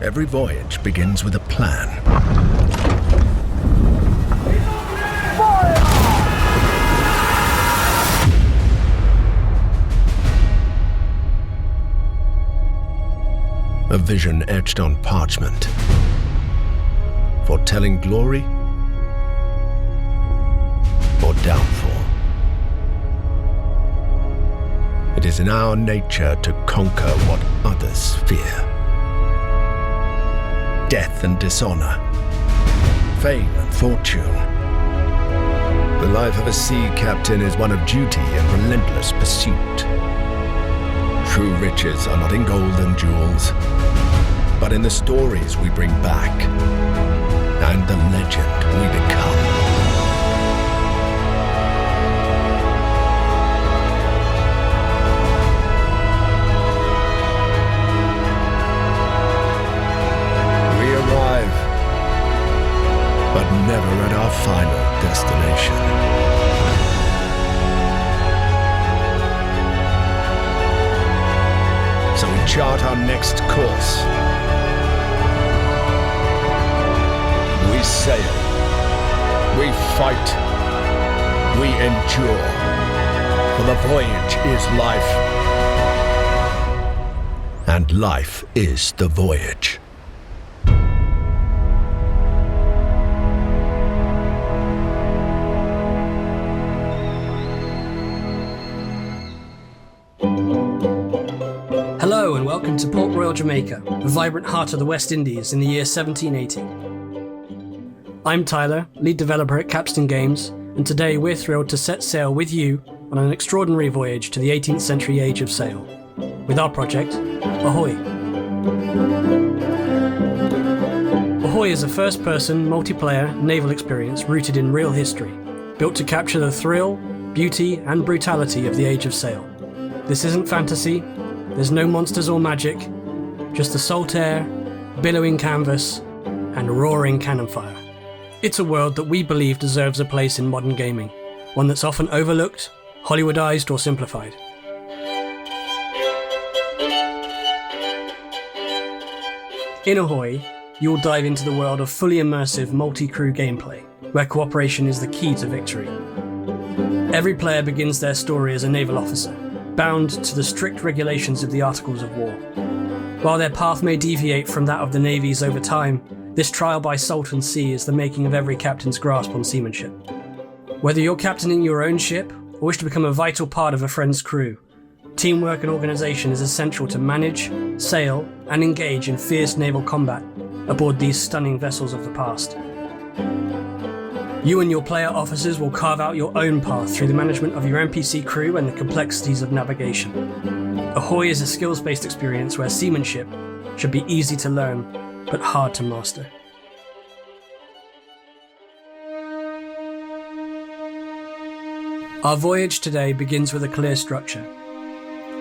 Every voyage begins with a plan. A vision etched on parchment, foretelling glory or downfall. It is in our nature to conquer what others fear. Death and dishonor, fame and fortune. The life of a sea captain is one of duty and relentless pursuit. True riches are not in gold and jewels, but in the stories we bring back and the legend we become. We arrive, but never at our final destination. So we chart our next course. We sail, we fight, we endure, for the voyage is life, and life is the voyage. Hello and welcome to Port Royal, Jamaica, the vibrant heart of the West Indies in the year 1780. I'm Tyler, lead developer at Capstan Games, and today we're thrilled to set sail with you on an extraordinary voyage to the 18th century age of sail, with our project, Ahoy. Ahoy is a first-person, multiplayer naval experience rooted in real history, built to capture the thrill, beauty, and brutality of the age of sail. This isn't fantasy. There's no monsters or magic, just the salt air, billowing canvas, and roaring cannon fire. It's a world that we believe deserves a place in modern gaming, one that's often overlooked, Hollywoodized, or simplified. In Ahoy, you'll dive into the world of fully immersive multi-crew gameplay, where cooperation is the key to victory. Every player begins their story as a naval officer, bound to the strict regulations of the Articles of War. While their path may deviate from that of the navies over time, this trial by salt and sea is the making of every captain's grasp on seamanship. Whether you're captaining your own ship or wish to become a vital part of a friend's crew, teamwork and organisation is essential to manage, sail, and engage in fierce naval combat aboard these stunning vessels of the past. You and your player officers will carve out your own path through the management of your NPC crew and the complexities of navigation. Ahoy is a skills-based experience where seamanship should be easy to learn, but hard to master. Our voyage today begins with a clear structure,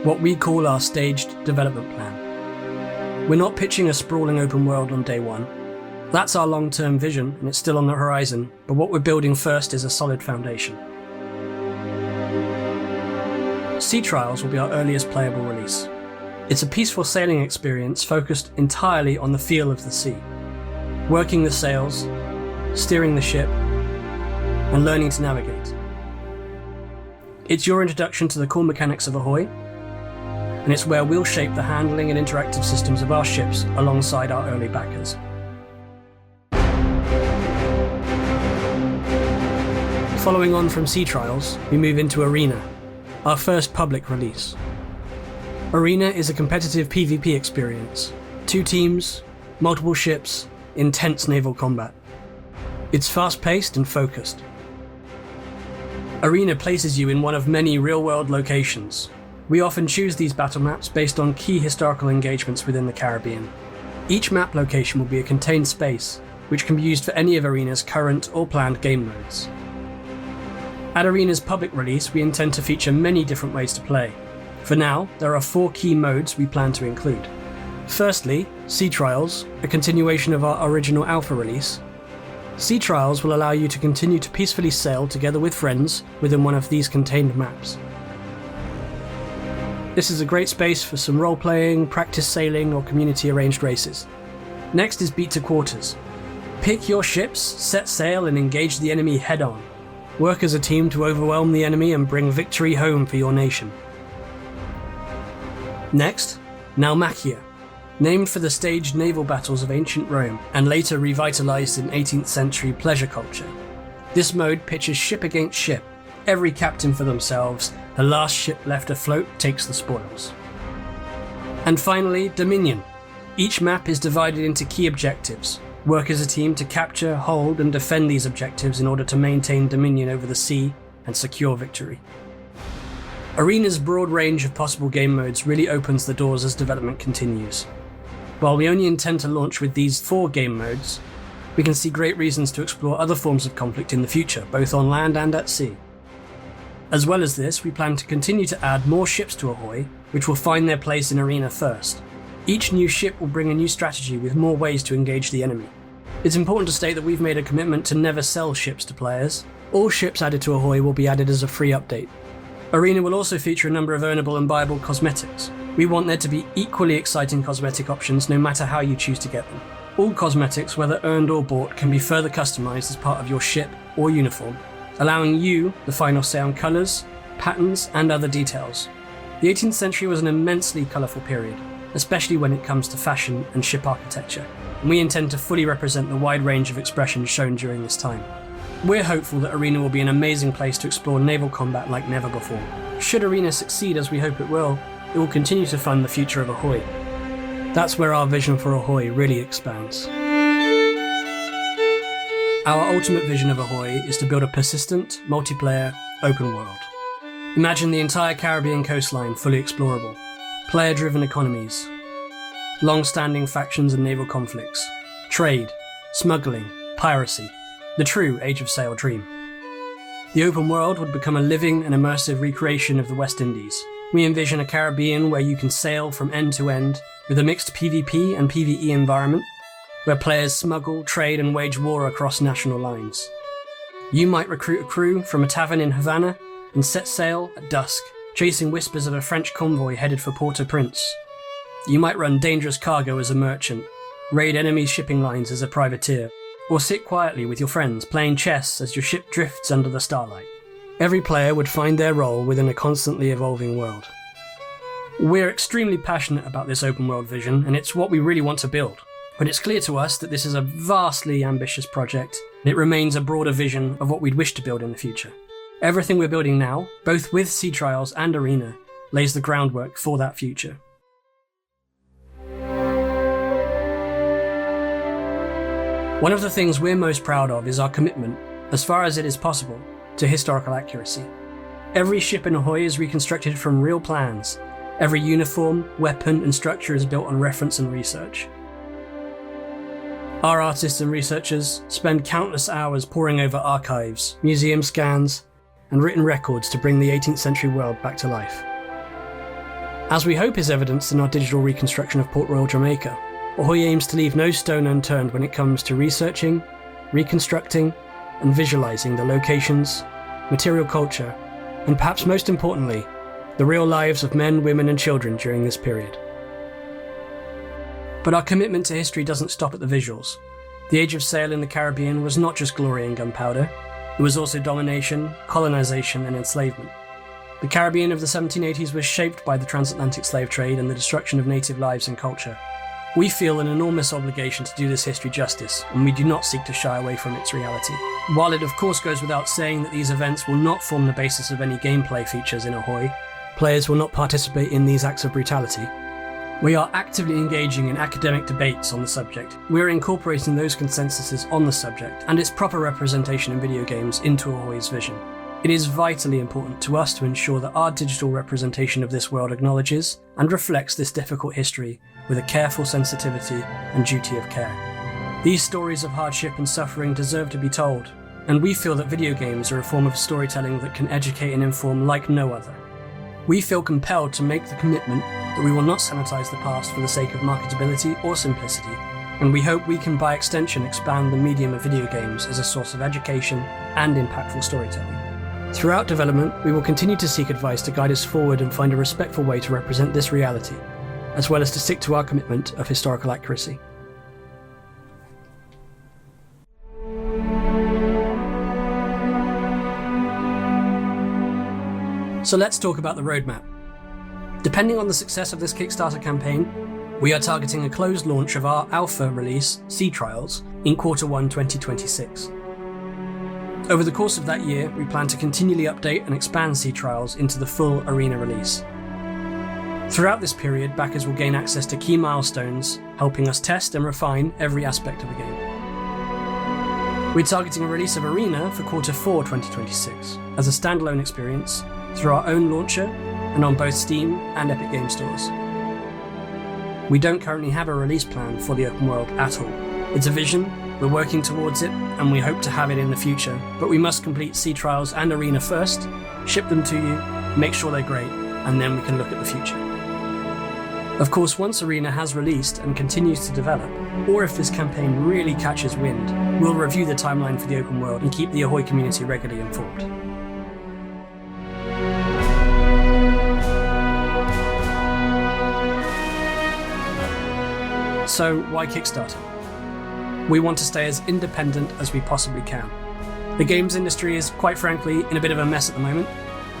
what we call our staged development plan. We're not pitching a sprawling open world on day one. That's our long-term vision, and it's still on the horizon, but what we're building first is a solid foundation. Sea Trials will be our earliest playable release. It's a peaceful sailing experience focused entirely on the feel of the sea, working the sails, steering the ship, and learning to navigate. It's your introduction to the core mechanics of Ahoy, and it's where we'll shape the handling and interactive systems of our ships alongside our early backers. Following on from Sea Trials, we move into Arena, our first public release. Arena is a competitive PvP experience. 2 teams, multiple ships, intense naval combat. It's fast-paced and focused. Arena places you in one of many real-world locations. We often choose these battle maps based on key historical engagements within the Caribbean. Each map location will be a contained space, which can be used for any of Arena's current or planned game modes. At Arena's public release, we intend to feature many different ways to play. For now, there are 4 key modes we plan to include. Firstly, Sea Trials, a continuation of our original alpha release. Sea Trials will allow you to continue to peacefully sail together with friends within one of these contained maps. This is a great space for some role-playing, practice sailing, or community-arranged races. Next is beat to quarters. Pick your ships, set sail, and engage the enemy head-on. Work as a team to overwhelm the enemy and bring victory home for your nation. Next, Naumachia, named for the staged naval battles of ancient Rome and later revitalized in 18th century pleasure culture. This mode pitches ship against ship, every captain for themselves, the last ship left afloat takes the spoils. And finally, Dominion. Each map is divided into key objectives. Work as a team to capture, hold, and defend these objectives in order to maintain dominion over the sea and secure victory. Arena's broad range of possible game modes really opens the doors as development continues. While we only intend to launch with these 4 game modes, we can see great reasons to explore other forms of conflict in the future, both on land and at sea. As well as this, we plan to continue to add more ships to Ahoy, which will find their place in Arena first. Each new ship will bring a new strategy with more ways to engage the enemy. It's important to state that we've made a commitment to never sell ships to players. All ships added to Ahoy will be added as a free update. Arena will also feature a number of earnable and buyable cosmetics. We want there to be equally exciting cosmetic options no matter how you choose to get them. All cosmetics, whether earned or bought, can be further customized as part of your ship or uniform, allowing you the final say on colours, patterns, and other details. The 18th century was an immensely colourful period, especially when it comes to fashion and ship architecture, and we intend to fully represent the wide range of expressions shown during this time. We're hopeful that Arena will be an amazing place to explore naval combat like never before. Should Arena succeed as we hope it will continue to fund the future of Ahoy. That's where our vision for Ahoy really expands. Our ultimate vision of Ahoy is to build a persistent, multiplayer, open world. Imagine the entire Caribbean coastline fully explorable, player-driven economies, long-standing factions and naval conflicts, trade, smuggling, piracy, the true Age of Sail dream. The open world would become a living and immersive recreation of the West Indies. We envision a Caribbean where you can sail from end to end with a mixed PvP and PvE environment, where players smuggle, trade, and wage war across national lines. You might recruit a crew from a tavern in Havana and set sail at dusk, chasing whispers of a French convoy headed for Port-au-Prince. You might run dangerous cargo as a merchant, raid enemy shipping lines as a privateer, or sit quietly with your friends playing chess as your ship drifts under the starlight. Every player would find their role within a constantly evolving world. We're extremely passionate about this open world vision, and it's what we really want to build. But it's clear to us that this is a vastly ambitious project, and it remains a broader vision of what we'd wish to build in the future. Everything we're building now, both with Sea Trials and Arena, lays the groundwork for that future. One of the things we're most proud of is our commitment, as far as it is possible, to historical accuracy. Every ship in Ahoy is reconstructed from real plans. Every uniform, weapon, and structure is built on reference and research. Our artists and researchers spend countless hours poring over archives, museum scans, and written records to bring the 18th century world back to life. As we hope is evidenced in our digital reconstruction of Port Royal, Jamaica, Ahoy aims to leave no stone unturned when it comes to researching, reconstructing, and visualizing the locations, material culture, and perhaps most importantly, the real lives of men, women, and children during this period. But our commitment to history doesn't stop at the visuals. The Age of Sail in the Caribbean was not just glory and gunpowder, it was also domination, colonization, and enslavement. The Caribbean of the 1780s was shaped by the transatlantic slave trade and the destruction of native lives and culture. We feel an enormous obligation to do this history justice, and we do not seek to shy away from its reality. While it of course goes without saying that these events will not form the basis of any gameplay features in Ahoy, players will not participate in these acts of brutality, we are actively engaging in academic debates on the subject. We're incorporating those consensuses on the subject and its proper representation in video games into Ahoy's vision. It is vitally important to us to ensure that our digital representation of this world acknowledges and reflects this difficult history with a careful sensitivity and duty of care. These stories of hardship and suffering deserve to be told, and we feel that video games are a form of storytelling that can educate and inform like no other. We feel compelled to make the commitment that we will not sanitize the past for the sake of marketability or simplicity, and we hope we can by extension expand the medium of video games as a source of education and impactful storytelling. Throughout development, we will continue to seek advice to guide us forward and find a respectful way to represent this reality, as well as to stick to our commitment of historical accuracy. So let's talk about the roadmap. Depending on the success of this Kickstarter campaign, we are targeting a closed launch of our alpha release, Sea Trials, in Q1 2026. Over the course of that year, we plan to continually update and expand Sea Trials into the full arena release. Throughout this period, backers will gain access to key milestones, helping us test and refine every aspect of the game. We're targeting a release of Arena for Q4 2026 as a standalone experience through our own launcher and on both Steam and Epic Games stores. We don't currently have a release plan for the open world at all. It's a vision, we're working towards it, and we hope to have it in the future, but we must complete Sea Trials and Arena first, ship them to you, make sure they're great, and then we can look at the future. Of course, once Arena has released and continues to develop, or if this campaign really catches wind, we'll review the timeline for the open world and keep the Ahoy community regularly informed. So, why Kickstarter? We want to stay as independent as we possibly can. The games industry is, quite frankly, in a bit of a mess at the moment.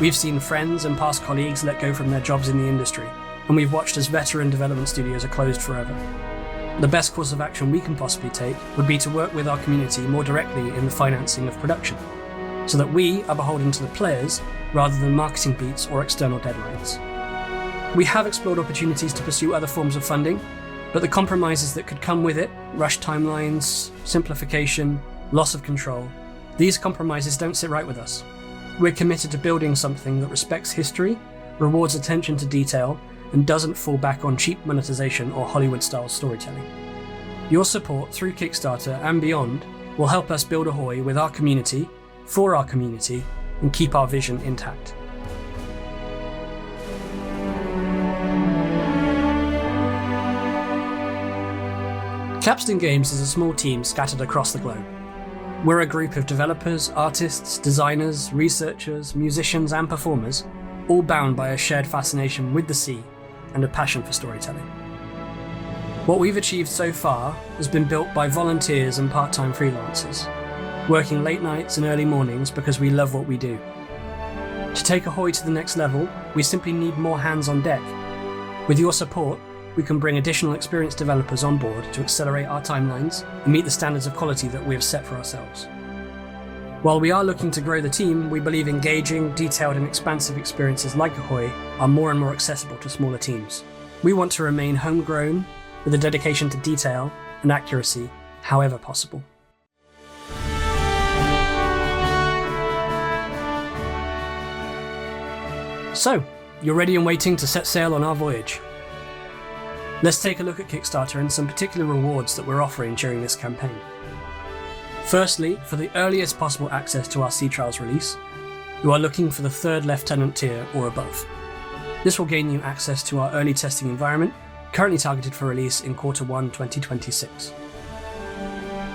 We've seen friends and past colleagues let go from their jobs in the industry, and we've watched as veteran development studios are closed forever. The best course of action we can possibly take would be to work with our community more directly in the financing of production, so that we are beholden to the players rather than marketing beats or external deadlines. We have explored opportunities to pursue other forms of funding, but the compromises that could come with it, rushed timelines, simplification, loss of control, these compromises don't sit right with us. We're committed to building something that respects history, rewards attention to detail, and doesn't fall back on cheap monetization or Hollywood-style storytelling. Your support through Kickstarter and beyond will help us build Ahoy with our community, for our community, and keep our vision intact. Capstan Games is a small team scattered across the globe. We're a group of developers, artists, designers, researchers, musicians, and performers, all bound by a shared fascination with the sea and a passion for storytelling. What we've achieved so far has been built by volunteers and part-time freelancers, working late nights and early mornings because we love what we do. To take Ahoy to the next level, we simply need more hands on deck. With your support, we can bring additional experienced developers on board to accelerate our timelines and meet the standards of quality that we have set for ourselves. While we are looking to grow the team, we believe engaging, detailed and expansive experiences like Ahoy are more and more accessible to smaller teams. We want to remain homegrown with a dedication to detail and accuracy, however possible. So, you're ready and waiting to set sail on our voyage. Let's take a look at Kickstarter and some particular rewards that we're offering during this campaign. Firstly, for the earliest possible access to our Sea Trials release, you are looking for the 3rd Lieutenant tier or above. This will gain you access to our early testing environment, currently targeted for release in Q1 2026.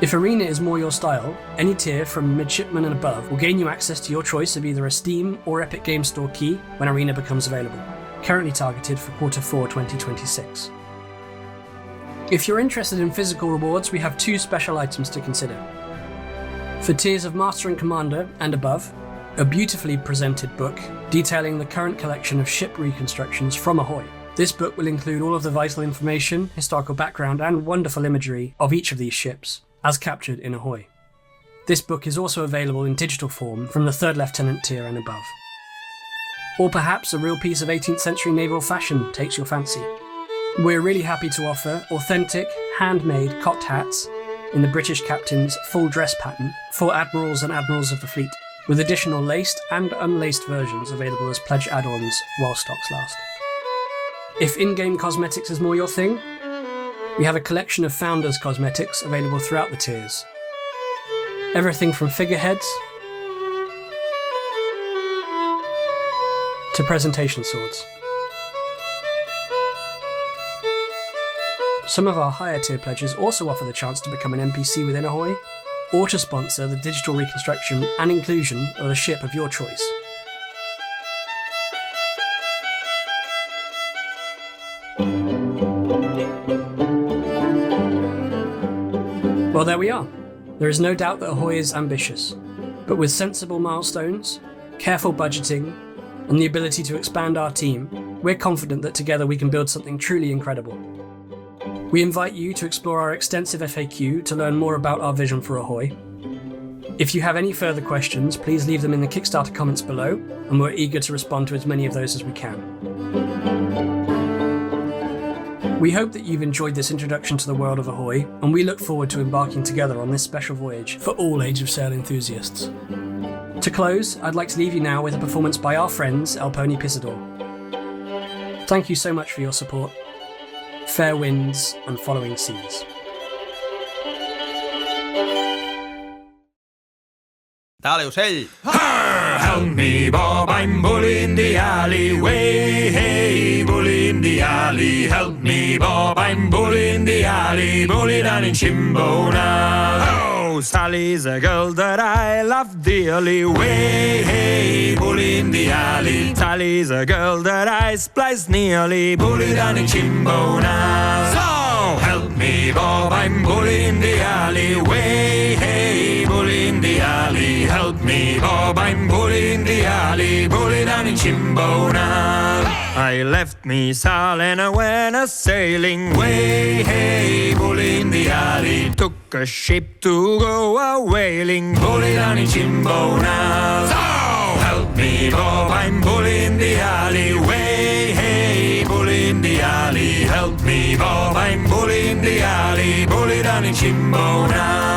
If Arena is more your style, any tier from Midshipman and above will gain you access to your choice of either a Steam or Epic Games Store key when Arena becomes available, currently targeted for Q4 2026. If you're interested in physical rewards, we have 2 special items to consider. For tiers of Master and Commander and above, a beautifully presented book detailing the current collection of ship reconstructions from Ahoy. This book will include all of the vital information, historical background, and wonderful imagery of each of these ships, as captured in Ahoy. This book is also available in digital form from the 3rd Lieutenant tier and above. Or perhaps a real piece of 18th century naval fashion takes your fancy. We're really happy to offer authentic, handmade cocked hats in the British captain's full dress pattern for admirals and admirals of the fleet, with additional laced and unlaced versions available as pledge add-ons while stocks last. If in-game cosmetics is more your thing, we have a collection of Founders cosmetics available throughout the tiers. Everything from figureheads to presentation swords. Some of our higher tier pledges also offer the chance to become an NPC within Ahoy, or to sponsor the digital reconstruction and inclusion of a ship of your choice. Well, there we are. There is no doubt that Ahoy is ambitious, but with sensible milestones, careful budgeting, and the ability to expand our team, we're confident that together we can build something truly incredible. We invite you to explore our extensive FAQ to learn more about our vision for Ahoy. If you have any further questions, please leave them in the Kickstarter comments below, and we're eager to respond to as many of those as we can. We hope that you've enjoyed this introduction to the world of Ahoy, and we look forward to embarking together on this special voyage for all Age of Sail enthusiasts. To close, I'd like to leave you now with a performance by our friends El Pony Pisador. Thank you so much for your support. Fair winds and following seas. Tää oli Ocell. Help me, Bob, I'm bully in the alleyway. Hey, bully in the alley. Help me, Bob, I'm bully in the alley. Bully down in Chimbona. Oh, Sally's a girl that I love dearly. Way, hey, bully in the alley. Sally's a girl that I splice nearly. Bully down in Chimbona. So, help me, Bob, I'm bully in the alleyway. Hey, bully in the alley. Help me, Bob, I'm bully in the alley. Bully down in Chimbona. I left me Salin and went a sailing way. Hey, bully in the alley. Took a ship to go a whaling. Bully down in Chimbona. So, help me, Bob, I'm bully in the alley. Way, hey, bully in the alley. Help me, Bob, I'm bully in the alley. Bully down in Chimbona.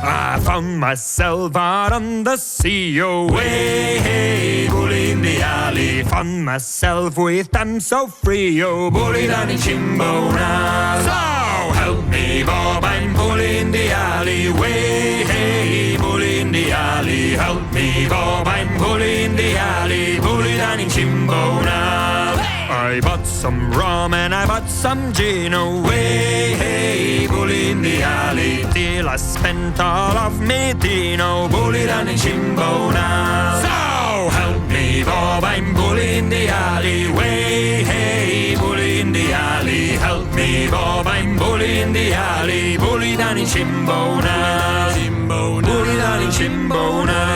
I found myself out on the sea, away, hey, bully in the alley. Found myself with them so free, oh, bully down in Chimbona. So, help me, Bob, I'm bully in the alley, way, hey, bully in the alley. Help me, Bob, I'm bully in the alley, bully down in Chimbona. I bought some rum and I bought some gin, away, hey, bully in the alley. Till I spent all of me Dino, bully down in Chimbona. So, help me, Bob, I'm bully in the alley, way, hey, bully in the alley. Help me, Bob, I'm bully in the alley, bully down in Chimbona. Bully down in Chimbona.